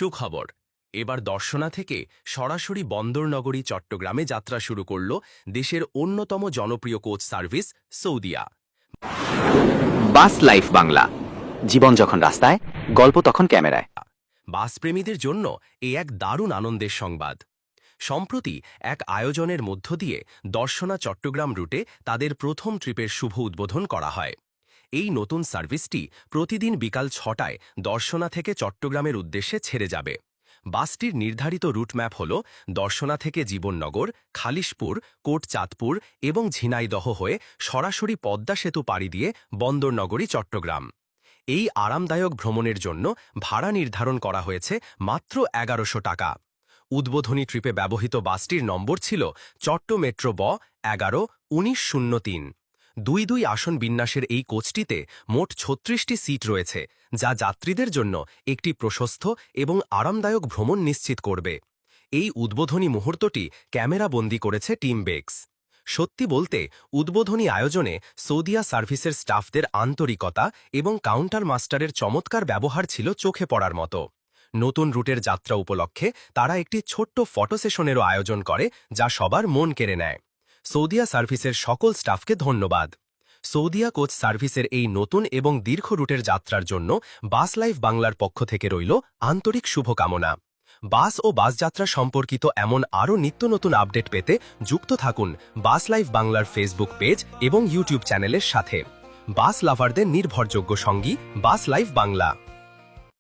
সুখবর, এবার দর্শনা থেকে সরাসরি বন্দরনগরী চট্টগ্রামে যাত্রা শুরু করল দেশের অন্যতম জনপ্রিয় কোচ সার্ভিস সৌদিয়া। বাস লাইফ বাংলা, জীবন যখন রাস্তায়, গল্প তখন ক্যামেরায়। বাসপ্রেমীদের জন্য এ এক দারুণ আনন্দের সংবাদ। সম্প্রতি এক আয়োজনের মধ্য দিয়ে দর্শনা চট্টগ্রাম রুটে তাদের প্রথম ট্রিপের শুভ উদ্বোধন করা হয়। এই নতুন সার্ভিসটি প্রতিদিন বিকাল ৬টায় দর্শনা থেকে চট্টগ্রামের উদ্দেশ্যে ছেড়ে যাবে। বাসটির নির্ধারিত রুট ম্যাপ হল দর্শনা থেকে জীবননগর, খালিশপুর, কোটচাঁদপুর এবং ঝিনাইদহ হয়ে সরাসরি পদ্মা সেতু পাড়ি দিয়ে বন্দরনগরী চট্টগ্রাম। এই আরামদায়ক ভ্রমণের জন্য ভাড়া নির্ধারণ করা হয়েছে মাত্র ১১০০ টাকা। উদ্বোধনী ট্রিপে ব্যবহৃত বাসটির নম্বর ছিল চট্ট মেট্রো ব ১১-১৯০৩। ২-২ আসন বিন্যাসের এই কোচটিতে মোট ৩৬টি সিট রয়েছে, যা যাত্রীদের জন্য একটি প্রশস্ত এবং আরামদায়ক ভ্রমণ নিশ্চিত করবে। এই উদ্বোধনী মুহূর্তটি ক্যামেরাবন্দি করেছে টিম বেক্স। সত্যি বলতে, উদ্বোধনী আয়োজনে সৌদিয়া সার্ভিসের স্টাফদের আন্তরিকতা এবং কাউন্টার মাস্টারের চমৎকার ব্যবহার ছিল চোখে পড়ার মতো। নতুন রুটের যাত্রা উপলক্ষে তারা একটি ছোট্ট ফটো সেশনেরও আয়োজন করে, যা সবার মন কেড়ে নেয়। সৌদিয়া সার্ভিসের সকল স্টাফকে ধন্যবাদ। সৌদিয়া কোচ সার্ভিসের এই নতুন এবং দীর্ঘ রুটের যাত্রার জন্য বাস লাইফ বাংলার পক্ষ থেকে রইল আন্তরিক শুভকামনা। বাস ও বাসযাত্রা সম্পর্কিত এমন আরও নিত্য নতুন আপডেট পেতে যুক্ত থাকুন বাস লাইফ বাংলার ফেসবুক পেজ এবং ইউটিউব চ্যানেলের সাথে। বাস লাভারদের নির্ভরযোগ্য সঙ্গী বাস লাইফ বাংলা।